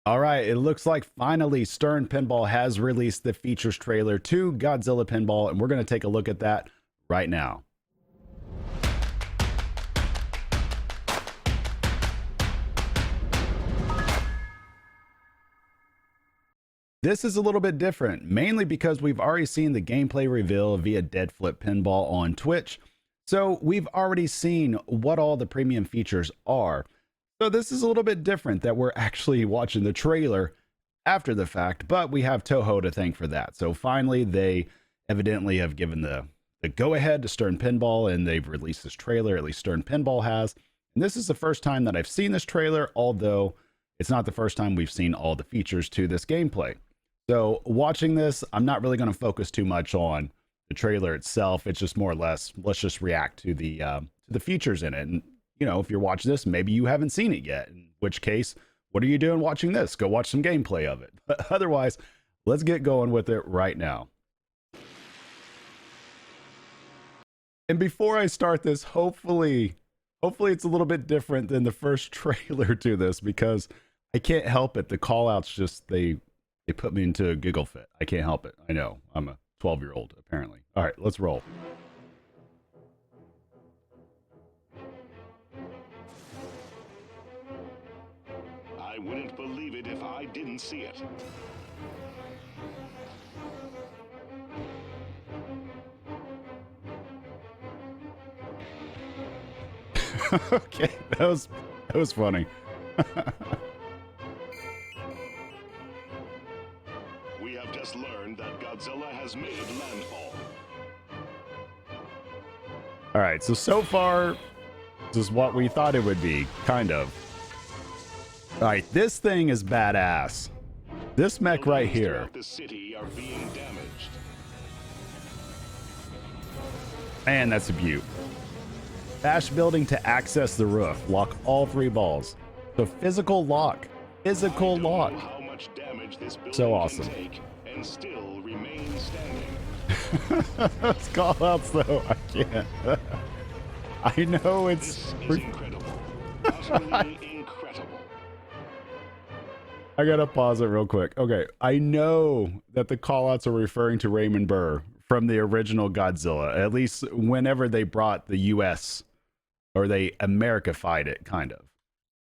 All right, it looks like finally Stern Pinball has released the features trailer to Godzilla Pinball, and we're going to take a look at that right now. This is a little bit different, mainly because we've already seen the gameplay reveal via Dead Flip Pinball on Twitch, so we've already seen what all the premium features are. So this is a little bit different that we're actually watching the trailer after the fact, but we have Toho to thank for that. So finally, they evidently have given the go-ahead to Stern Pinball, and they've released this trailer, at least Stern Pinball has. And this is the first time that I've seen this trailer, although it's not the first time we've seen all the features to this gameplay. So watching this, I'm not really going to focus too much on the trailer itself. It's just more or less, let's just react to the features in it. And you know, if you're watching this, maybe you haven't seen it yet, in which case, what are you doing watching this? Go watch some gameplay of it. But otherwise, let's get going with it right now. And before I start this, hopefully it's a little bit different than the first trailer to this, because I can't help it. The call outs just, they put me into a giggle fit. I can't help it. I know. I'm a 12-year-old, apparently. All right, let's roll. I wouldn't believe it if I didn't see it. Okay, that was funny. We have just learned that Godzilla has made landfall. All right, so far, this is what we thought it would be, kind of. All right, this thing is badass. This mech right here. The city are being damaged. Man, that's a beaut. Bash building to access the roof. Lock all 3 balls. So physical lock. Physical lock. How much damage this building so awesome. Can take and still remain standing. Those call outs though, I can't. I know it's This is incredible. Utterly incredible. I gotta pause it real quick. Okay, I know that the callouts are referring to Raymond Burr from the original Godzilla, at least whenever they brought the US, or they America-fied it, kind of.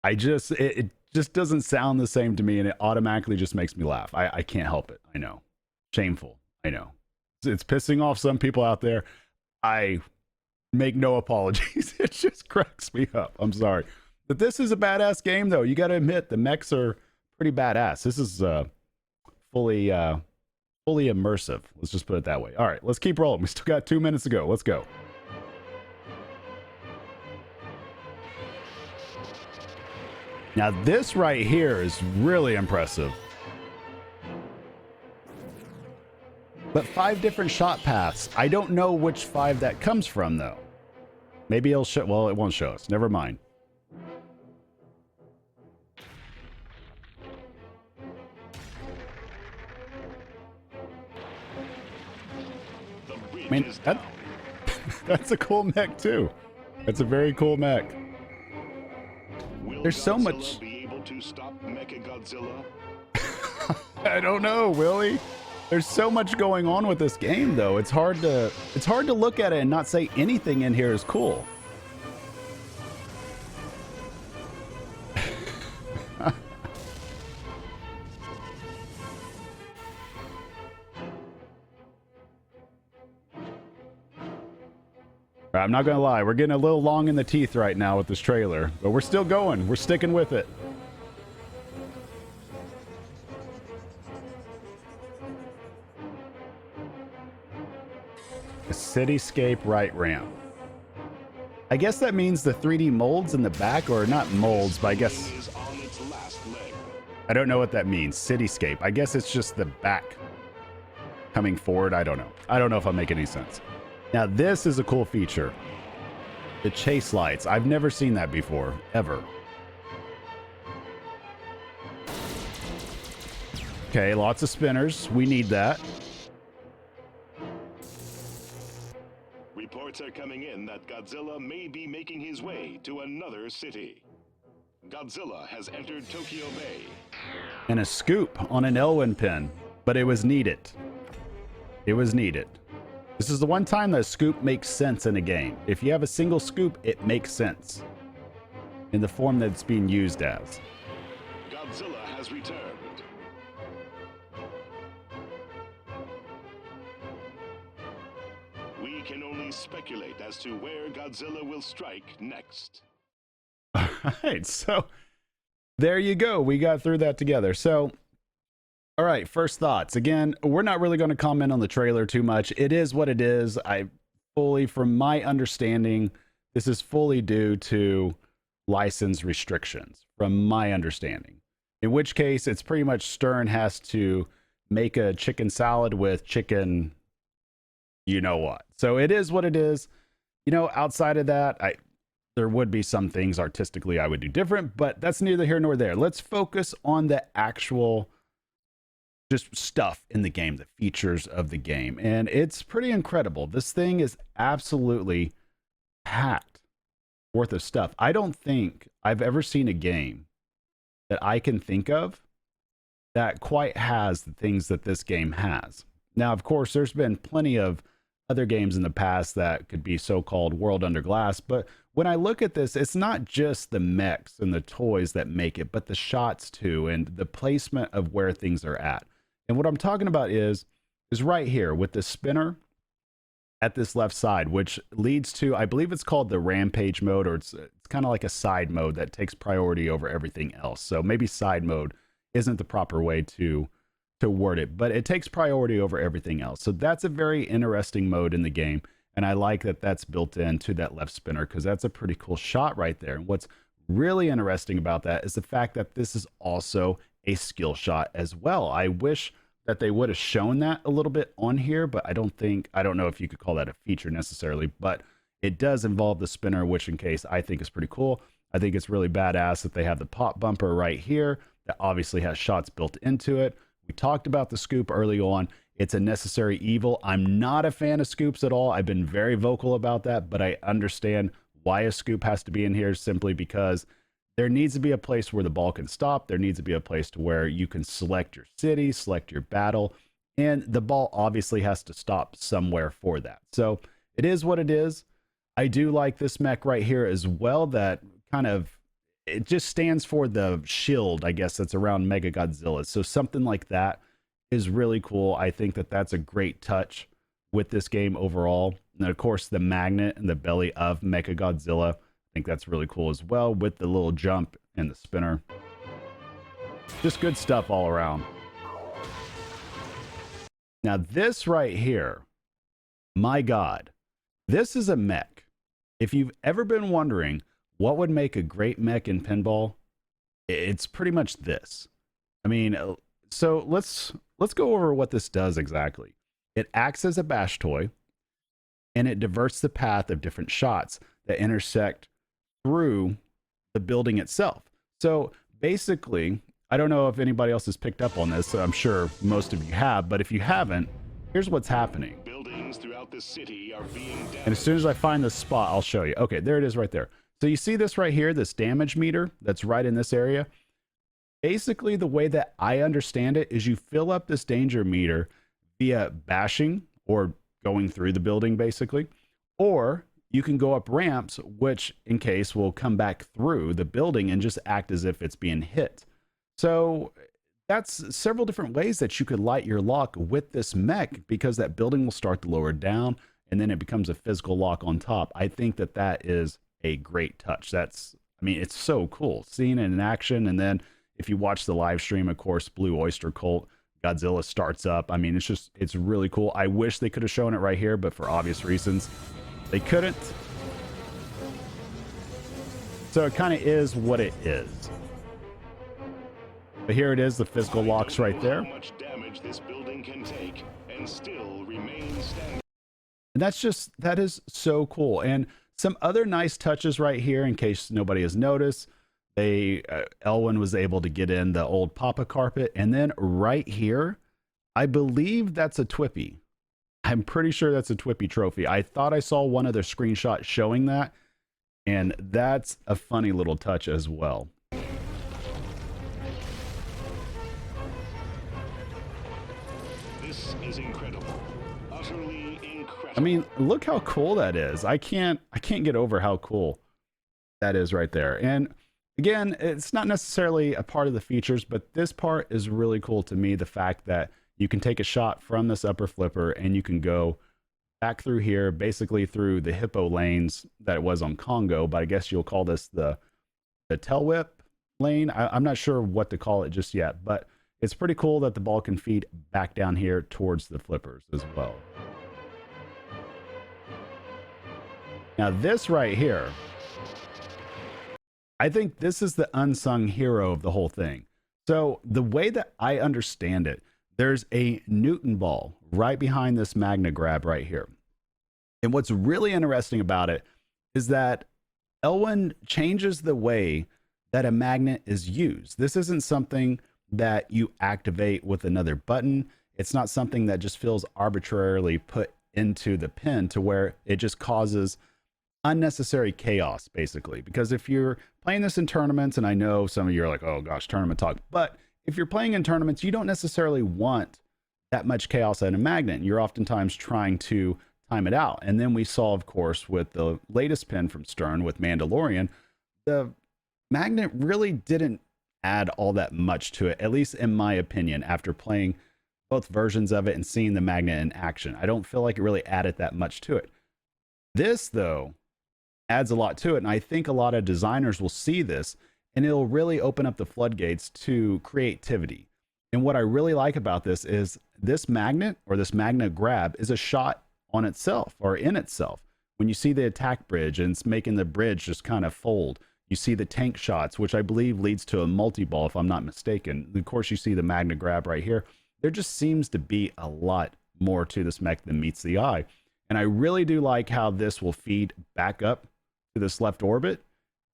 It just doesn't sound the same to me, and it automatically just makes me laugh. I can't help it. I know. Shameful. I know. It's pissing off some people out there. I make no apologies. It just cracks me up. I'm sorry. But this is a badass game, though. You gotta admit, the mechs are pretty badass. This is fully immersive. Let's just put it that way. All right, let's keep rolling. We still got 2 minutes to go. Let's go. Now this right here is really impressive. But 5 different shot paths. I don't know which 5 that comes from, though. Maybe it'll show. Well, it won't show us. Never mind. I mean, that's a cool mech too. That's a very cool mech. There's so much. Be able to stop Mechagodzilla? I don't know, Willie. There's so much going on with this game, though. It's hard to look at it and not say anything in here is cool. I'm not gonna lie, we're getting a little long in the teeth right now with this trailer, but we're still going. We're sticking with it. A cityscape right ramp. I guess that means the 3D molds in the back, or not molds, but I guess I don't know what that means. Cityscape. I guess it's just the back coming forward. I don't know. I don't know if I'm making any sense. Now, this is a cool feature. The chase lights. I've never seen that before, ever. Okay, lots of spinners. We need that. Reports are coming in that Godzilla may be making his way to another city. Godzilla has entered Tokyo Bay. and a scoop on an Elwyn pin, but it was needed. It was needed. This is the one time that a scoop makes sense in a game. If you have a single scoop, it makes sense in the form that it's being used as. Godzilla has returned. We can only speculate as to where Godzilla will strike next. All right, so there you go. We got through that together. So, all right, first thoughts. Again, we're not really going to comment on the trailer too much. It is what it is. From my understanding, this is fully due to license restrictions, from my understanding. In which case, it's pretty much Stern has to make a chicken salad with chicken, you know what. So it is what it is. You know, outside of that, there would be some things artistically I would do different, but that's neither here nor there. Let's focus on the actual just stuff in the game, the features of the game. And it's pretty incredible. This thing is absolutely packed worth of stuff. I don't think I've ever seen a game that I can think of that quite has the things that this game has. Now, of course, there's been plenty of other games in the past that could be so-called World Under Glass, but when I look at this, it's not just the mechs and the toys that make it, but the shots too, and the placement of where things are at. And what I'm talking about is right here with the spinner at this left side, which leads to, I believe it's called the Rampage mode, or it's kind of like a side mode that takes priority over everything else. So maybe side mode isn't the proper way to word it, but it takes priority over everything else. So that's a very interesting mode in the game. And I like that that's built into that left spinner because that's a pretty cool shot right there. And what's really interesting about that is the fact that this is also a skill shot as well. I wish that they would have shown that a little bit on here, but I don't know if you could call that a feature necessarily, but it does involve the spinner, which in case I think is pretty cool. I think it's really badass that they have the pop bumper right here that obviously has shots built into it. We talked about the scoop early on. It's a necessary evil. I'm not a fan of scoops at all. I've been very vocal about that, but I understand why a scoop has to be in here simply because there needs to be a place where the ball can stop. There needs to be a place to where you can select your city, select your battle, and the ball obviously has to stop somewhere for that. So it is what it is. I do like this mech right here as well that it just stands for the shield, I guess, that's around Mega Godzilla. So something like that is really cool. I think that that's a great touch with this game overall. And of course, the magnet and the belly of Mega Godzilla, I think that's really cool as well with the little jump and the spinner. Just good stuff all around. Now this right here, my God, this is a mech. If you've ever been wondering what would make a great mech in pinball, it's pretty much this. I mean, so let's go over what this does exactly. It acts as a bash toy, and it diverts the path of different shots that intersect through the building itself. So basically, I don't know if anybody else has picked up on this. So I'm sure most of you have, but if you haven't, here's what's happening. Buildings throughout the city are being damaged. And as soon as I find the spot, I'll show you. Okay, there it is right there. So you see this right here, this damage meter that's right in this area. Basically, the way that I understand it is you fill up this danger meter via bashing or going through the building, basically, or you can go up ramps, which in case will come back through the building and just act as if it's being hit. So that's several different ways that you could light your lock with this mech because that building will start to lower down and then it becomes a physical lock on top. I think that that is a great touch. It's so cool seeing it in action. And then if you watch the live stream, of course, Blue Oyster Cult, Godzilla starts up. I mean, it's really cool. I wish they could have shown it right here, but for obvious reasons, they couldn't. So it kind of is what it is. But here it is, the physical locks right there. How much damage this building can take and still remain standing. And that is so cool. And some other nice touches right here, in case nobody has noticed. Elwyn was able to get in the old Papa carpet. And then right here, I believe that's a Twippy. I'm pretty sure that's a Twippy trophy. I thought I saw one of their screenshots showing that. And that's a funny little touch as well. This is incredible. Utterly incredible. I mean, look how cool that is. I can't get over how cool that is right there. And again, it's not necessarily a part of the features, but this part is really cool to me. The fact that you can take a shot from this upper flipper and you can go back through here, basically through the hippo lanes that it was on Congo, but I guess you'll call this the tail whip lane. I'm not sure what to call it just yet, but it's pretty cool that the ball can feed back down here towards the flippers as well. Now this right here, I think this is the unsung hero of the whole thing. So the way that I understand it, there's a Newton ball right behind this Magna grab right here. And what's really interesting about it is that Elwin changes the way that a magnet is used. This isn't something that you activate with another button. It's not something that just feels arbitrarily put into the pin to where it just causes unnecessary chaos, basically. Because if you're playing this in tournaments, and I know some of you are like, oh gosh, tournament talk, but if you're playing in tournaments, you don't necessarily want that much chaos at a magnet. You're oftentimes trying to time it out. And then we saw, of course, with the latest pin from Stern with Mandalorian, the magnet really didn't add all that much to it, at least in my opinion, after playing both versions of it and seeing the magnet in action. I don't feel like it really added that much to it. This, though, adds a lot to it, and I think a lot of designers will see this, and it'll really open up the floodgates to creativity. And what I really like about this is this magnet, or this magnet grab, is a shot on itself, or in itself. When you see the attack bridge and it's making the bridge just kind of fold, you see the tank shots, which I believe leads to a multi-ball, if I'm not mistaken. Of course, you see the magnet grab right here. There just seems to be a lot more to this mech than meets the eye. And I really do like how this will feed back up to this left orbit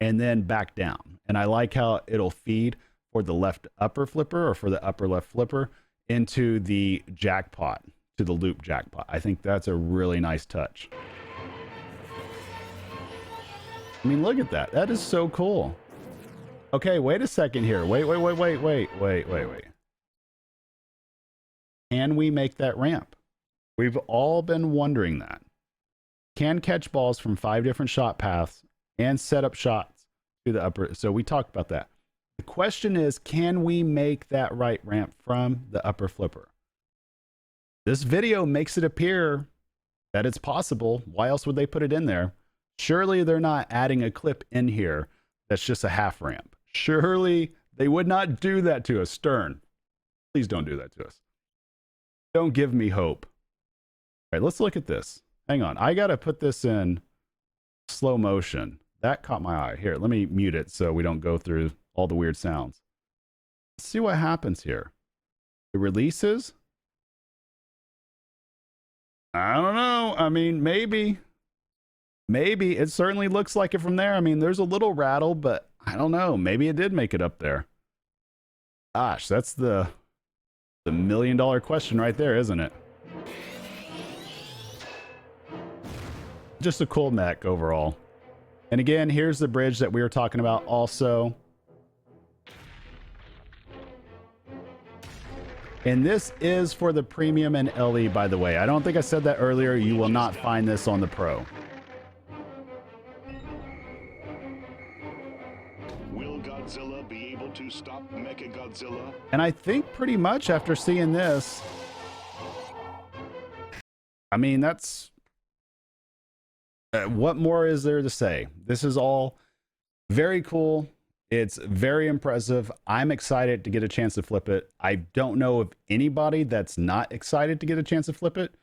and then back down. And I like how it'll feed for the left upper flipper, or for the upper left flipper, into the jackpot, to the loop jackpot. I think that's a really nice touch. I mean, look at that. That is so cool. Okay, wait a second here. Wait. Can we make that ramp? We've all been wondering that. Can catch balls from 5 different shot paths and set up shots to the upper. So we talked about that. The question is, can we make that right ramp from the upper flipper? This video makes it appear that it's possible. Why else would they put it in there? Surely they're not adding a clip in here that's just a half ramp. Surely they would not do that to us. Stern, please don't do that to us. Don't give me hope. All right, let's look at this. Hang on. I got to put this in slow motion. That caught my eye. Here, let me mute it so we don't go through all the weird sounds. Let's see what happens here. It releases. I don't know. I mean, maybe. It certainly looks like it from there. I mean, there's a little rattle, but I don't know. Maybe it did make it up there. Gosh, that's the $1 million question right there, isn't it? Just a cool mech overall. And again, here's the bridge that we were talking about also. And this is for the Premium and LE, by the way. I don't think I said that earlier. You will not find this on the Pro. Will Godzilla be able to stop Mechagodzilla? And I think pretty much after seeing this, I mean, that's... what more is there to say? This is all very cool. It's very impressive. I'm excited to get a chance to flip it. I don't know of anybody that's not excited to get a chance to flip it.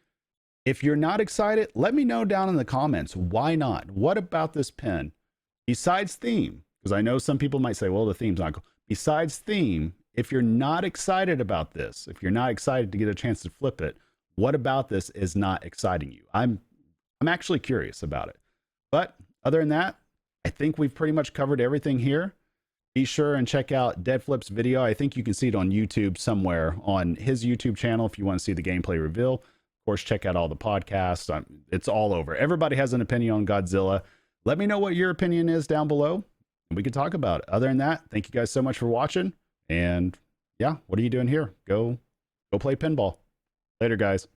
If you're not excited, let me know down in the comments. Why not? What about this pin? Besides theme, because I know some people might say, well, the theme's not cool. Besides theme, if you're not excited about this, if you're not excited to get a chance to flip it, what about this is not exciting you? I'm actually curious about it. But other than that, I think we've pretty much covered everything here. Be sure and check out Dead Flip's video. I think you can see it on YouTube somewhere on his YouTube channel if you want to see the gameplay reveal. Of course, check out all the podcasts. It's all over. Everybody has an opinion on Godzilla. Let me know what your opinion is down below, and we can talk about it. Other than that, thank you guys so much for watching. And yeah, what are you doing here? Go play pinball. Later, guys.